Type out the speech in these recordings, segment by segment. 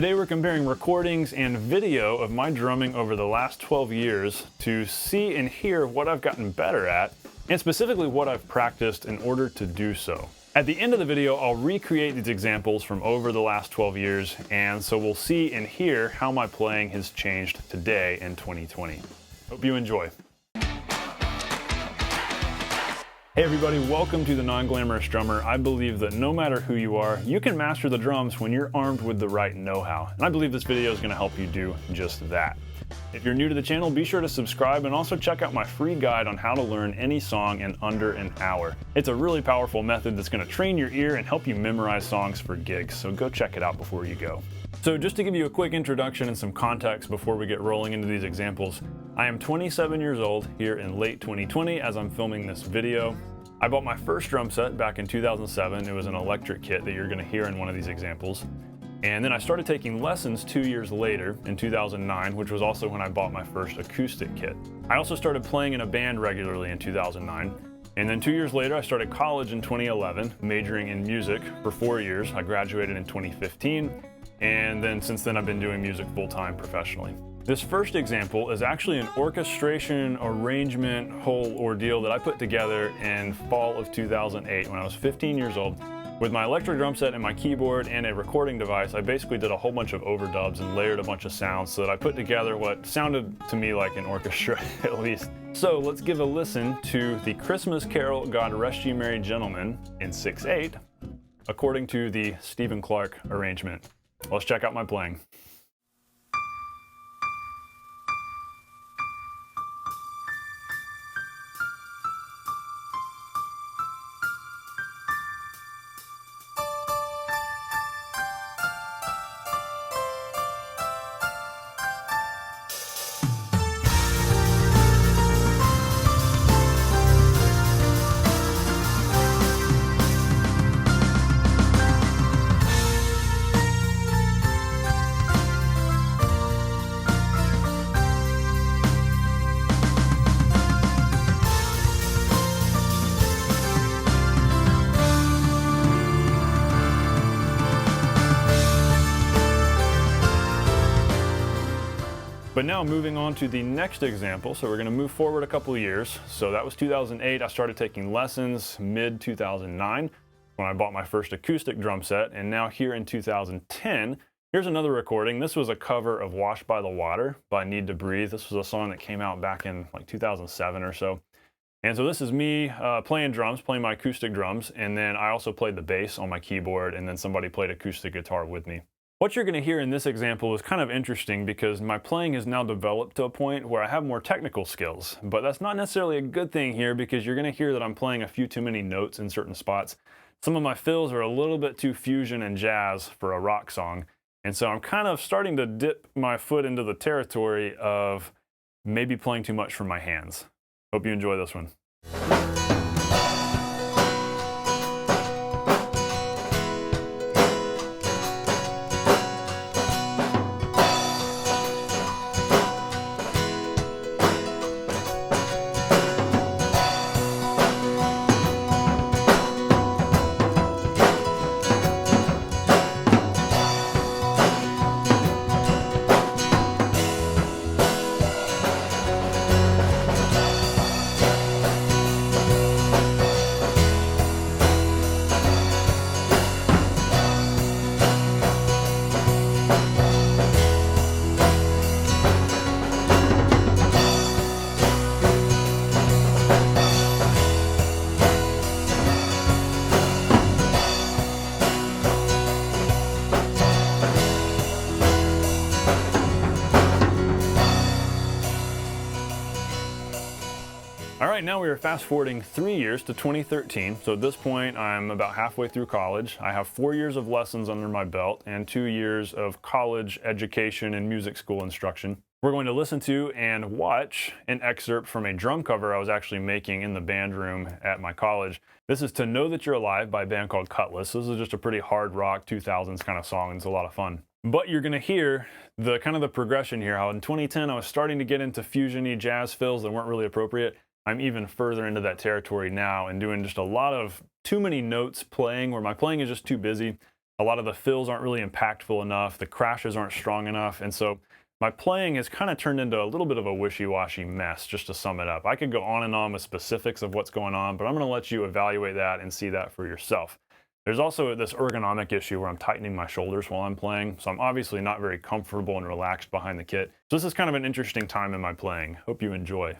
Today we're comparing recordings and video of my drumming over the last 12 years to see and hear what I've gotten better at, and specifically what I've practiced in order to do so. At the end of the video, I'll recreate these examples from over the last 12 years, and so we'll see and hear how my playing has changed today in 2020. Hope you enjoy. Hey everybody, welcome to The Non-Glamorous Drummer. I believe that no matter who you are, you can master the drums when you're armed with the right know-how. And I believe this video is going to help you do just that. If you're new to the channel, be sure to subscribe and also check out my free guide on how to learn any song in under an hour. It's a really powerful method that's going to train your ear and help you memorize songs for gigs, so go check it out before you go. So just to give you a quick introduction and some context before we get rolling into these examples, I am 27 years old here in late 2020 as I'm filming this video. I bought my first drum set back in 2007. It was an electric kit that you're going to hear in one of these examples. And then I started taking lessons 2 years later in 2009, which was also when I bought my first acoustic kit. I also started playing in a band regularly in 2009. And then 2 years later, I started college in 2011, majoring in music for 4 years. I graduated in 2015. And then since then, I've been doing music full-time professionally. This first example is actually an orchestration arrangement whole ordeal that I put together in fall of 2008 when I was 15 years old. With my electric drum set and my keyboard and a recording device, I basically did a whole bunch of overdubs and layered a bunch of sounds so that I put together what sounded to me like an orchestra, at least. So let's give a listen to the Christmas Carol, God Rest Ye Merry Gentlemen in 6/8, according to the Stephen Clark arrangement. Let's check out my playing. But now moving on to the next example, so we're going to move forward a couple of years. So that was 2008. I started taking lessons mid-2009 when I bought my first acoustic drum set, and now here in 2010, here's another recording. This was a cover of Washed by the Water by Need to Breathe. This was a song that came out back in like 2007 or so. And so this is me playing drums, playing my acoustic drums, and then I also played the bass on my keyboard, and then somebody played acoustic guitar with me. What you're going to hear in this example is kind of interesting because my playing has now developed to a point where I have more technical skills, but that's not necessarily a good thing here because you're going to hear that I'm playing a few too many notes in certain spots. Some of my fills are a little bit too fusion and jazz for a rock song, and so I'm kind of starting to dip my foot into the territory of maybe playing too much from my hands. Hope you enjoy this one. All right, now we are fast forwarding 3 years to 2013. So at this point, I'm about halfway through college. I have 4 years of lessons under my belt and 2 years of college education and music school instruction. We're going to listen to and watch an excerpt from a drum cover I was actually making in the band room at my college. This is To Know That You're Alive by a band called Cutlass. This is just a pretty hard rock 2000s kind of song, and it's a lot of fun. But you're going to hear the kind of the progression here, how in 2010 I was starting to get into fusion-y jazz fills that weren't really appropriate. I'm even further into that territory now and doing just a lot of too many notes playing where my playing is just too busy. A lot of the fills aren't really impactful enough, the crashes aren't strong enough, and so my playing has kind of turned into a little bit of a wishy-washy mess, just to sum it up. I could go on and on with specifics of what's going on, but I'm going to let you evaluate that and see that for yourself. There's also this ergonomic issue where I'm tightening my shoulders while I'm playing, so I'm obviously not very comfortable and relaxed behind the kit. So this is kind of an interesting time in my playing. Hope you enjoy.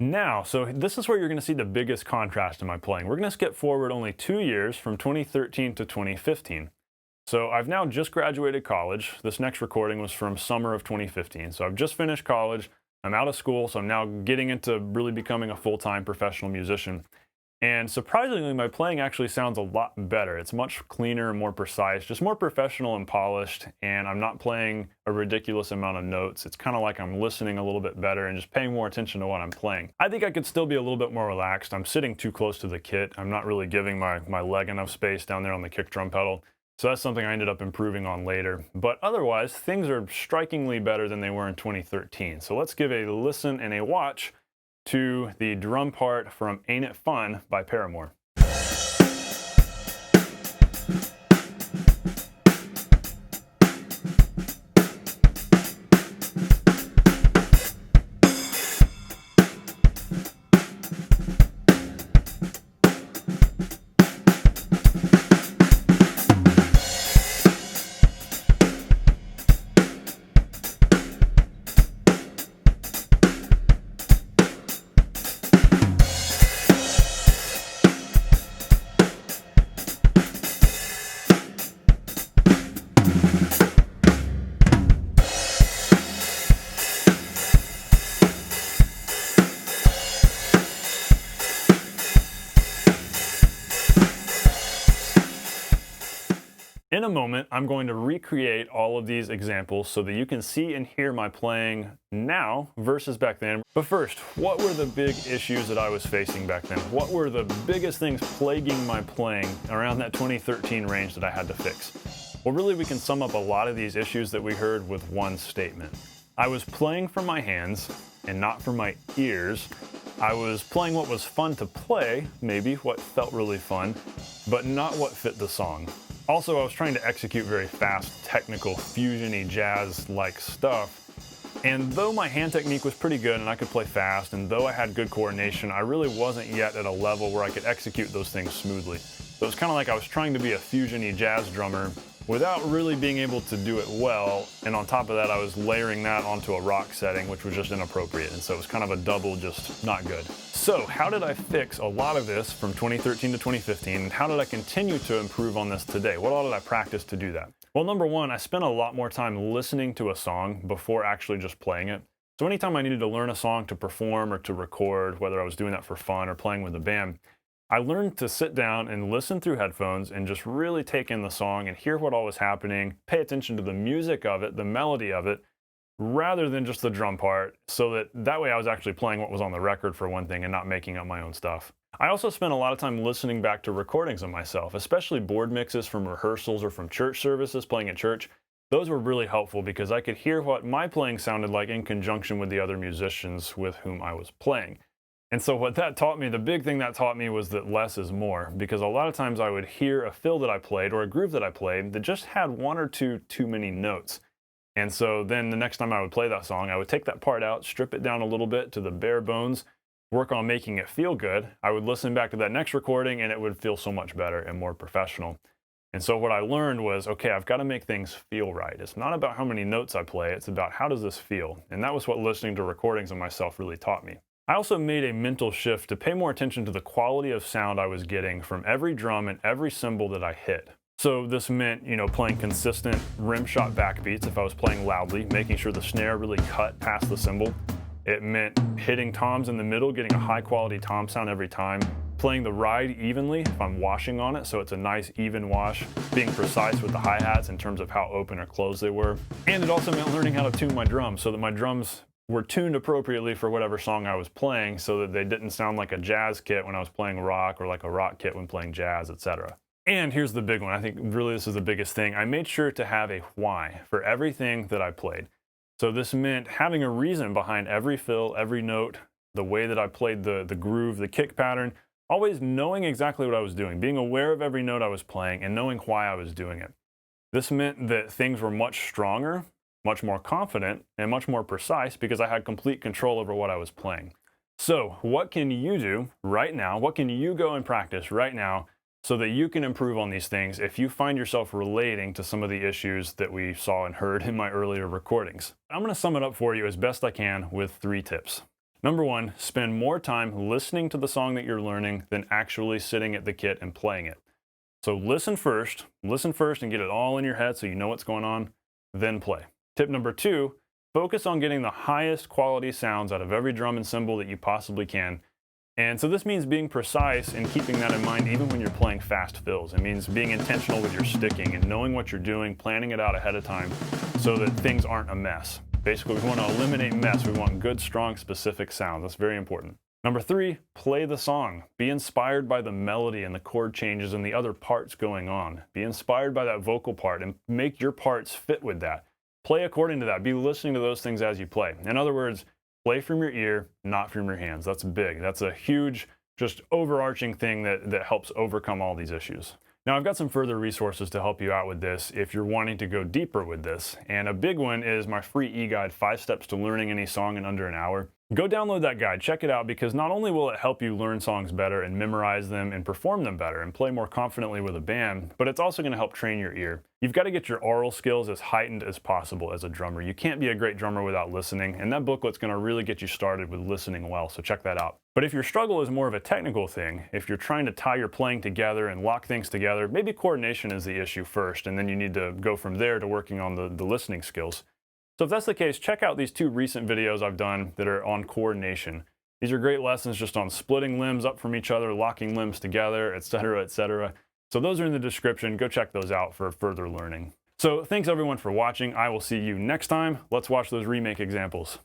Now, so this is where you're going to see the biggest contrast in my playing. We're going to skip forward only 2 years from 2013 to 2015. So I've now just graduated college. This next recording was from summer of 2015. So I've just finished college. I'm out of school, so I'm now getting into really becoming a full-time professional musician. And surprisingly, my playing actually sounds a lot better. It's much cleaner and more precise, just more professional and polished, and I'm not playing a ridiculous amount of notes. It's kind of like I'm listening a little bit better and just paying more attention to what I'm playing. I think I could still be a little bit more relaxed. I'm sitting too close to the kit. I'm not really giving my leg enough space down there on the kick drum pedal. So that's something I ended up improving on later. But otherwise, things are strikingly better than they were in 2013. So let's give a listen and a watch to the drum part from Ain't It Fun by Paramore. In a moment, I'm going to recreate all of these examples so that you can see and hear my playing now versus back then. But first, what were the big issues that I was facing back then? What were the biggest things plaguing my playing around that 2013 range that I had to fix? Well, really, we can sum up a lot of these issues that we heard with one statement. I was playing from my hands and not from my ears. I was playing what was fun to play, maybe what felt really fun, but not what fit the song. Also, I was trying to execute very fast, technical, fusion-y, jazz-like stuff. And though my hand technique was pretty good and I could play fast, and though I had good coordination, I really wasn't yet at a level where I could execute those things smoothly. So it was kind of like I was trying to be a fusion-y jazz drummer without really being able to do it well. And on top of that, I was layering that onto a rock setting, which was just inappropriate. And so it was kind of a double, just not good. So how did I fix a lot of this from 2013 to 2015? And how did I continue to improve on this today? What all did I practice to do that? Well, number one, I spent a lot more time listening to a song before actually just playing it. So anytime I needed to learn a song to perform or to record, whether I was doing that for fun or playing with a band, I learned to sit down and listen through headphones and just really take in the song and hear what all was happening, pay attention to the music of it, the melody of it, rather than just the drum part, so that way I was actually playing what was on the record for one thing and not making up my own stuff. I also spent a lot of time listening back to recordings of myself, especially board mixes from rehearsals or from church services, playing at church. Those were really helpful because I could hear what my playing sounded like in conjunction with the other musicians with whom I was playing. And so what that taught me, the big thing that taught me was that less is more, because a lot of times I would hear a fill that I played or a groove that I played that just had one or two too many notes. And so then the next time I would play that song, I would take that part out, strip it down a little bit to the bare bones, work on making it feel good, I would listen back to that next recording and it would feel so much better and more professional. And so what I learned was, okay, I've got to make things feel right. It's not about how many notes I play, it's about how does this feel? And that was what listening to recordings of myself really taught me. I also made a mental shift to pay more attention to the quality of sound I was getting from every drum and every cymbal that I hit. So this meant, playing consistent rim shot backbeats if I was playing loudly, making sure the snare really cut past the cymbal. It meant hitting toms in the middle, getting a high quality tom sound every time. Playing the ride evenly if I'm washing on it, so it's a nice even wash, being precise with the hi-hats in terms of how open or closed they were. And it also meant learning how to tune my drums so that my drums were tuned appropriately for whatever song I was playing so that they didn't sound like a jazz kit when I was playing rock or like a rock kit when playing jazz, etc. And here's the big one. I think really this is the biggest thing. I made sure to have a why for everything that I played. So this meant having a reason behind every fill, every note, the way that I played the groove, the kick pattern, always knowing exactly what I was doing, being aware of every note I was playing and knowing why I was doing it. This meant that things were much stronger, much more confident, and much more precise because I had complete control over what I was playing. So what can you do right now? What can you go and practice right now so that you can improve on these things if you find yourself relating to some of the issues that we saw and heard in my earlier recordings? I'm going to sum it up for you as best I can with 3 tips. Number 1, spend more time listening to the song that you're learning than actually sitting at the kit and playing it. So listen first and get it all in your head so you know what's going on, then play. Tip number 2, focus on getting the highest quality sounds out of every drum and cymbal that you possibly can. And so this means being precise and keeping that in mind even when you're playing fast fills. It means being intentional with your sticking and knowing what you're doing, planning it out ahead of time so that things aren't a mess. Basically, we want to eliminate mess. We want good, strong, specific sounds. That's very important. Number 3, play the song. Be inspired by the melody and the chord changes and the other parts going on. Be inspired by that vocal part and make your parts fit with that. Play according to that. Be listening to those things as you play. In other words, play from your ear, not from your hands. That's big. That's a huge, just overarching thing that helps overcome all these issues. Now, I've got some further resources to help you out with this if you're wanting to go deeper with this. And a big one is my free e-guide, 5 Steps to Learning Any Song in Under an Hour. Go download that guide, check it out, because not only will it help you learn songs better and memorize them and perform them better and play more confidently with a band, but it's also going to help train your ear. You've got to get your aural skills as heightened as possible as a drummer. You can't be a great drummer without listening, and that booklet's going to really get you started with listening well, so check that out. But if your struggle is more of a technical thing, if you're trying to tie your playing together and lock things together, maybe coordination is the issue first, and then you need to go from there to working on the listening skills. So if that's the case, check out these 2 recent videos I've done that are on coordination. These are great lessons just on splitting limbs up from each other, locking limbs together, etc., etc. So those are in the description. Go check those out for further learning. So thanks everyone for watching. I will see you next time. Let's watch those remake examples.